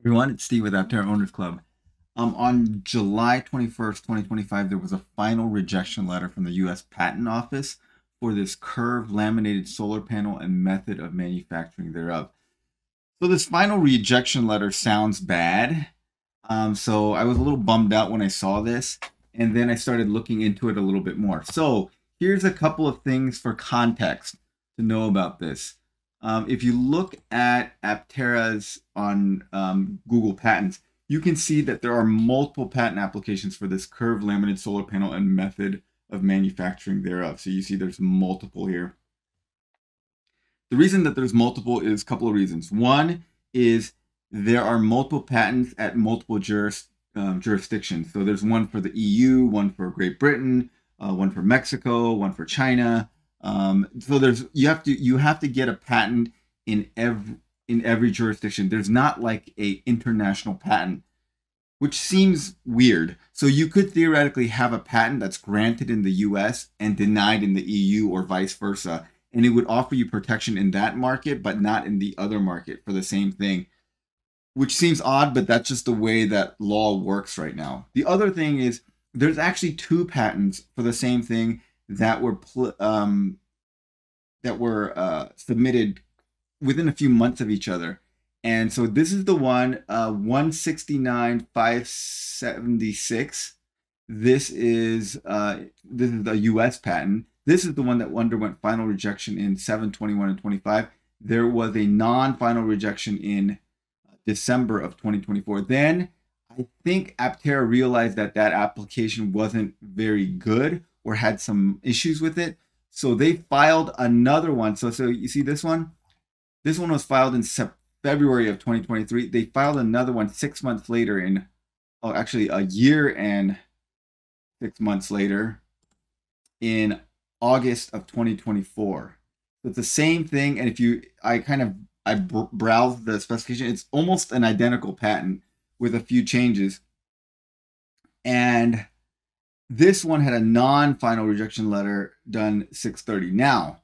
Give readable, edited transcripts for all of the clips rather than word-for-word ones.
Everyone, it's Steve with Aptera Owners Club. On July 21st, 2025, there was a final rejection letter from the U.S. Patent Office for this curved laminated solar panel and method of manufacturing thereof. So this final rejection letter sounds bad. So I was a little bummed out when I saw this, and then I started looking into it a little bit more. So here's a couple of things for context to know about this. If you look at Aptera's on Google Patents, you can see that there are multiple patent applications for this curved laminated solar panel and method of manufacturing thereof. So you see there's multiple here. The reason that there's multiple is a couple of reasons. One is there are multiple patents at multiple jurisdictions. So there's one for the EU, one for Great Britain, one for Mexico, one for China. So you have to get a patent in every jurisdiction. There's not like a international patent, which seems weird. So you could theoretically have a patent that's granted in the US and denied in the EU or vice versa, and it would offer you protection in that market but not in the other market for the same thing, which seems odd, but that's just the way that law works right now. The other thing is there's actually two patents for the same thing that were submitted within a few months of each other. And so this is the one, 169,576. This is the U.S. patent. This is the one that underwent final rejection in 7/21 and 25. There was a non-final rejection in December of 2024. Then I think Aptera realized that that application wasn't very good or had some issues with it. So they filed another one. So you see this one? This one was filed in February of 2023. They filed another one 6 months later actually a year and 6 months later in August of 2024. So it's the same thing. And I browsed the specification. It's almost an identical patent with a few changes. And this one had a non-final rejection letter done 6/30. Now,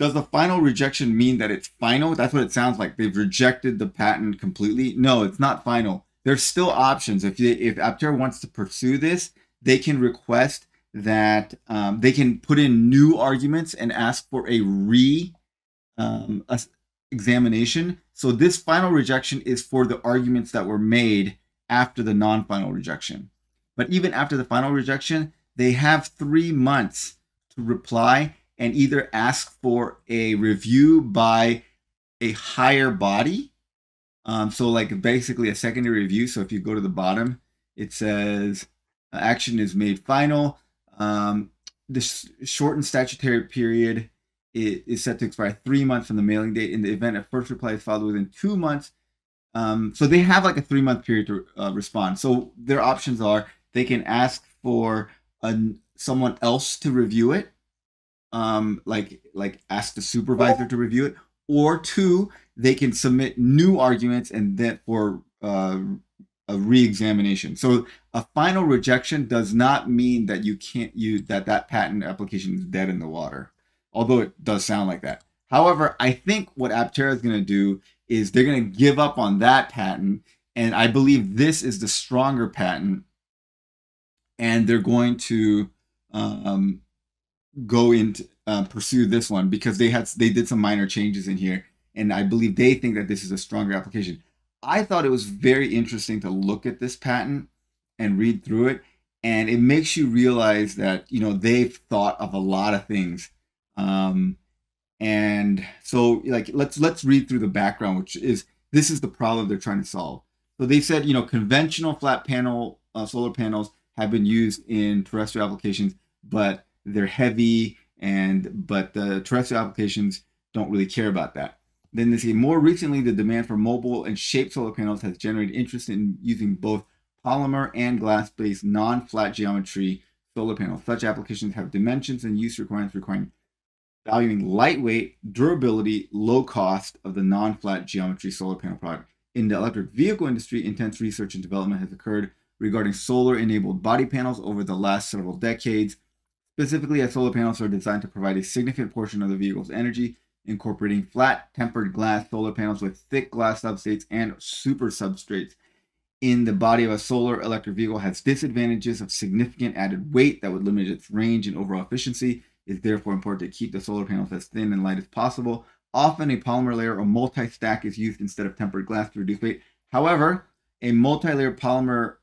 does the final rejection mean that it's final? That's what it sounds like. They've rejected the patent completely. No, it's not final. There's still options. If Aptera wants to pursue this, they can request that they can put in new arguments and ask for a examination. So this final rejection is for the arguments that were made after the non-final rejection. But even after the final rejection, they have 3 months to reply and either ask for a review by a higher body. So like basically a secondary review. So if you go to the bottom, it says action is made final. This shortened statutory period is set to expire 3 months from the mailing date. In the event a first reply is filed within 2 months. So they have like a 3-month period to respond. So their options are they can ask for someone else to review it, like ask the supervisor to review it, or two, they can submit new arguments and then for a re-examination. So a final rejection does not mean that you can't use that patent application is dead in the water, although it does sound like that. However, I think what Aptera is going to do is they're going to give up on that patent, and I believe this is the stronger patent, and they're going to go into pursue this one because they did some minor changes in here, and I believe they think that this is a stronger application. I thought it was very interesting to look at this patent and read through it, and it makes you realize that they've thought of a lot of things. And so like let's read through the background, which is this is the problem they're trying to solve. So they said conventional flat panel solar panels have been used in terrestrial applications, but they're heavy, but the terrestrial applications don't really care about that. Then they say more recently the demand for mobile and shaped solar panels has generated interest in using both polymer and glass-based non-flat geometry solar panels. Such applications have dimensions and use requirements valuing lightweight, durability, low cost of the non-flat geometry solar panel product. In the electric vehicle industry, intense research and development has occurred regarding solar-enabled body panels over the last several decades. Specifically, as solar panels are designed to provide a significant portion of the vehicle's energy, Incorporating flat tempered glass solar panels with thick glass substrates and super substrates in the body of a solar electric vehicle has disadvantages of significant added weight that would limit its range and overall efficiency. It's therefore important to keep the solar panels as thin and light as possible. Often a polymer layer or multi-stack is used instead of tempered glass to reduce weight. However, a multi-layer polymer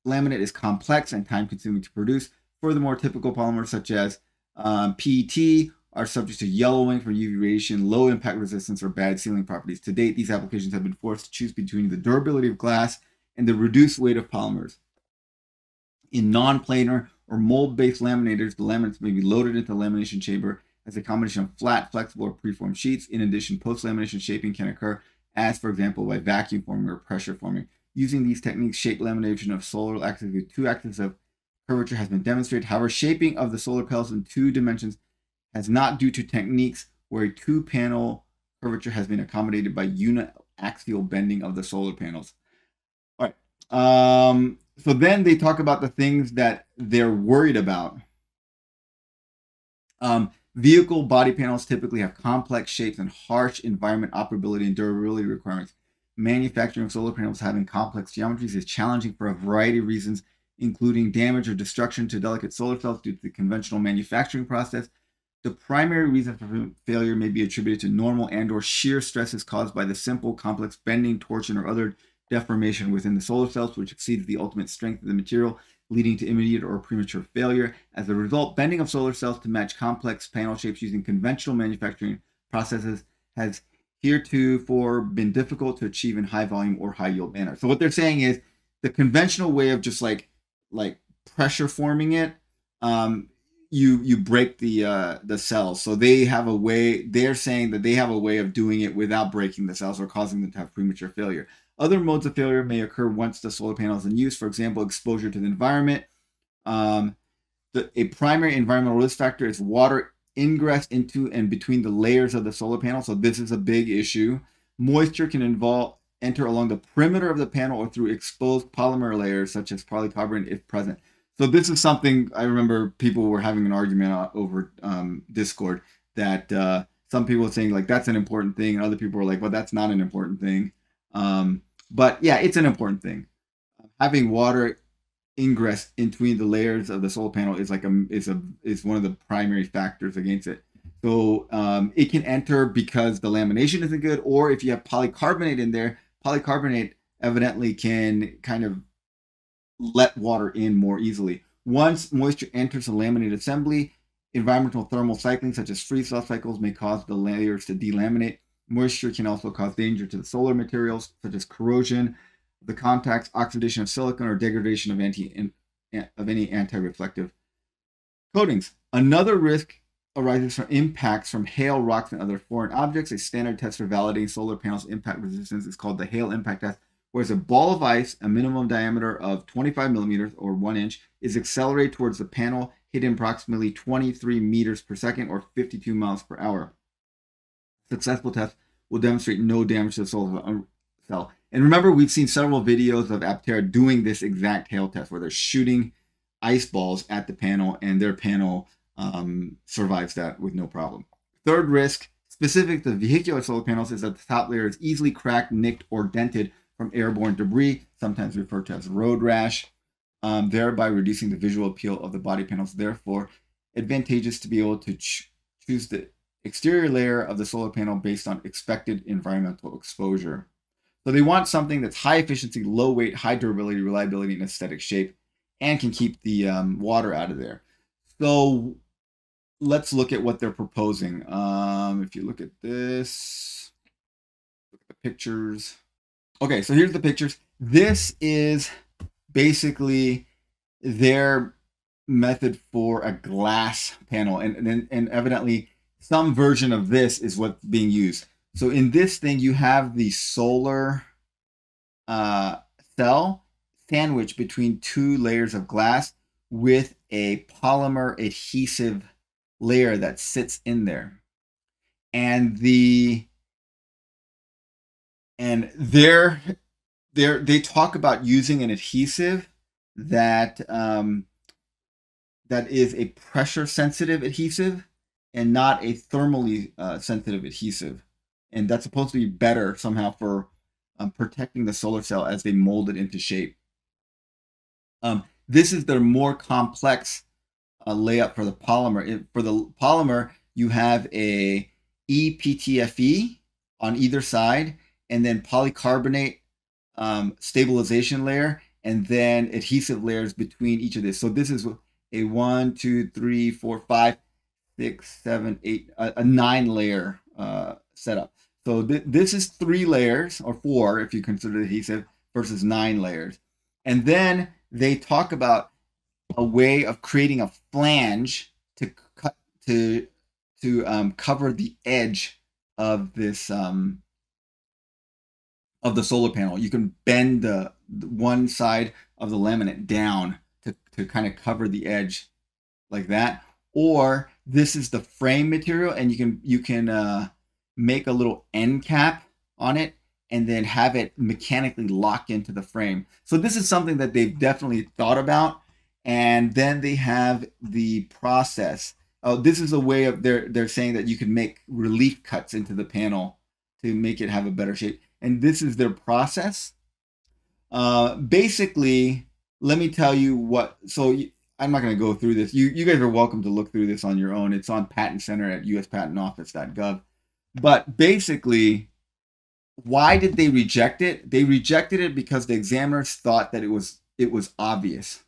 laminate is complex and time-consuming to produce. Furthermore, typical polymers such as PET are subject to yellowing from UV radiation, low impact resistance, or bad sealing properties. To date, these applications have been forced to choose between the durability of glass and the reduced weight of polymers. In non-planar or mold-based laminators, the laminates may be loaded into the lamination chamber as a combination of flat, flexible, or preformed sheets. In addition, post-lamination shaping can occur, as for example by vacuum forming or pressure forming. Using these techniques, shape lamination of solar axes with two axes of curvature has been demonstrated. However, shaping of the solar panels in two dimensions has not due to techniques where a two-panel curvature has been accommodated by uniaxial bending of the solar panels. All right. So then they talk about the things that they're worried about. Vehicle body panels typically have complex shapes and harsh environment operability and durability requirements. Manufacturing solar panels having complex geometries is challenging for a variety of reasons, including damage or destruction to delicate solar cells due to the conventional manufacturing process. The primary reason for failure may be attributed to normal and/or shear stresses caused by the simple, complex bending, torsion, or other deformation within the solar cells, which exceeds the ultimate strength of the material, leading to immediate or premature failure. As a result, bending of solar cells to match complex panel shapes using conventional manufacturing processes has heretofore been difficult to achieve in high volume or high yield manner. So what they're saying is the conventional way of just like pressure forming it, you break the cells. So they have a way, they're saying that they have a way of doing it without breaking the cells or causing them to have premature failure. Other modes of failure may occur once the solar panel is in use. For example, exposure to the environment. A primary environmental risk factor is water ingress into and between the layers of the solar panel. So this is a big issue. Moisture can enter along the perimeter of the panel or through exposed polymer layers such as polycarbonate if present. So this is something I remember people were having an argument over Discord that some people were saying like that's an important thing and other people were like, well, that's not an important thing. But yeah, it's an important thing. Having water ingress in between the layers of the solar panel is like is one of the primary factors against it. So it can enter because the lamination isn't good, or if you have polycarbonate in there, polycarbonate evidently can kind of let water in more easily. Once moisture enters the laminate assembly, environmental thermal cycling such as freeze-thaw cycles may cause the layers to delaminate. Moisture can also cause danger to the solar materials, such as corrosion of the contacts, oxidation of silicon, or degradation of any anti-reflective coatings. Another risk arises from impacts from hail, rocks, and other foreign objects. A standard test for validating solar panels' impact resistance is called the hail impact test, whereas a ball of ice, a minimum diameter of 25 millimeters or 1 inch, is accelerated towards the panel, hitting approximately 23 meters per second or 52 miles per hour. Successful test will demonstrate no damage to the solar cell. And remember, we've seen several videos of Aptera doing this exact hail test where they're shooting ice balls at the panel and their panel survives that with no problem. Third risk, specific to vehicular solar panels, is that the top layer is easily cracked, nicked, or dented from airborne debris, sometimes referred to as road rash, thereby reducing the visual appeal of the body panels. Therefore, advantageous to be able to choose the exterior layer of the solar panel based on expected environmental exposure. So they want something that's high efficiency, low weight, high durability, reliability, and aesthetic shape, and can keep the water out of there. So let's look at what they're proposing. If you look at this, look at the pictures. Okay, so here's the pictures. This is basically their method for a glass panel, and evidently some version of this is what's being used. So in this thing, you have the solar cell sandwiched between two layers of glass with a polymer adhesive layer that sits in there. And they talk about using an adhesive that that is a pressure sensitive adhesive, and not a thermally sensitive adhesive. And that's supposed to be better somehow for protecting the solar cell as they mold it into shape. This is their more complex layup for the polymer. For the polymer, you have a ePTFE on either side, and then polycarbonate stabilization layer, and then adhesive layers between each of this. So this is a 1, 2, 3, 4, 5, 6, 7, 8, a 9-layer setup. So this is 3 layers, or 4 if you consider adhesive, versus 9 layers. And then they talk about a way of creating a flange to cut to cover the edge of this of the solar panel. You can bend the one side of the laminate down to kind of cover the edge like that. Or this is the frame material, and you can make a little end cap on it and then have it mechanically lock into the frame. So this is something that they've definitely thought about. And then they have the process. Oh, this is a way of they're saying that you can make relief cuts into the panel to make it have a better shape. And this is their process. Basically, let me tell you what. So I'm not going to go through this. You guys are welcome to look through this on your own. It's on Patent Center at uspatentoffice.gov. But basically, why did they reject it? They rejected it because the examiners thought that it was obvious,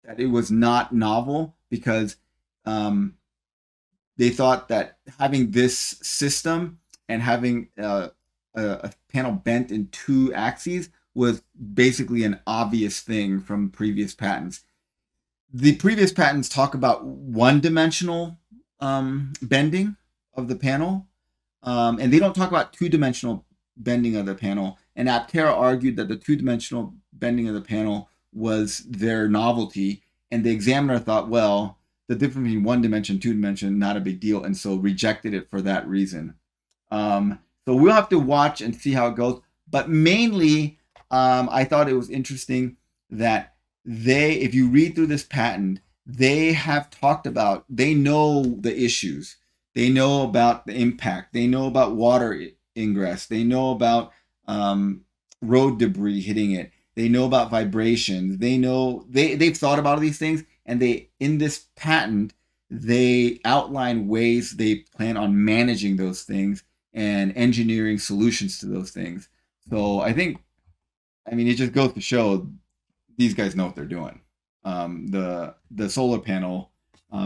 that it was not novel, because they thought that having this system and having a panel bent in 2 axes was basically an obvious thing from previous patents. The previous patents talk about one-dimensional bending of the panel, and they don't talk about 2-dimensional bending of the panel. And Aptera argued that the 2-dimensional bending of the panel was their novelty, and the examiner thought, well, the difference between 1 dimension, 2 dimension, not a big deal, and so rejected it for that reason. So we'll have to watch and see how it goes. But mainly, I thought it was interesting that if you read through this patent, they have talked about, they know the issues. They know about the impact. They know about water ingress. They know about road debris hitting it. They know about vibrations. They know they've thought about all these things, and in this patent they outline ways they plan on managing those things and engineering solutions to those things. So I mean, it just goes to show these guys know what they're doing. The solar panel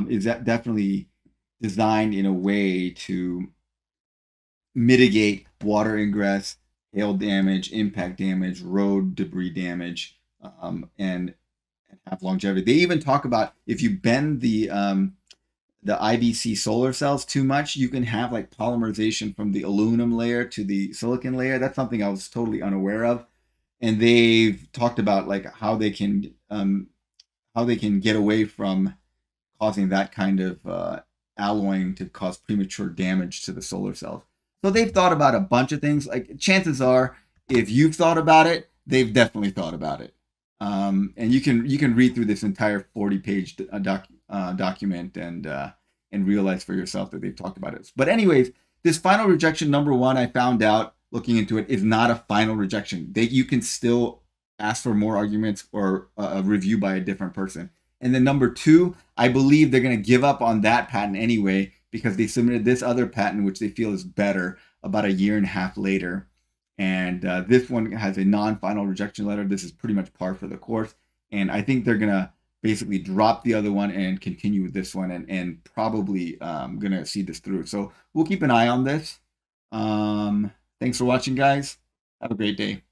is definitely designed in a way to mitigate water ingress, hail damage, impact damage, road debris damage, and have longevity. They even talk about if you bend the IBC solar cells too much, you can have like polymerization from the aluminum layer to the silicon layer. That's something I was totally unaware of. And they've talked about like how they can get away from causing that kind of alloying to cause premature damage to the solar cells. So they've thought about a bunch of things. Like, chances are, if you've thought about it, they've definitely thought about it. And you can read through this entire 40-page document and realize for yourself that they've talked about it. But anyways, this final rejection number 1, I found out looking into it, is not a final rejection. You can still ask for more arguments or a review by a different person. And then number 2, I believe they're going to give up on that patent anyway, because they submitted this other patent, which they feel is better, about a year and a half later. And this one has a non-final rejection letter. This is pretty much par for the course. And I think they're going to basically drop the other one and continue with this one, and probably going to see this through. So we'll keep an eye on this. Thanks for watching, guys. Have a great day.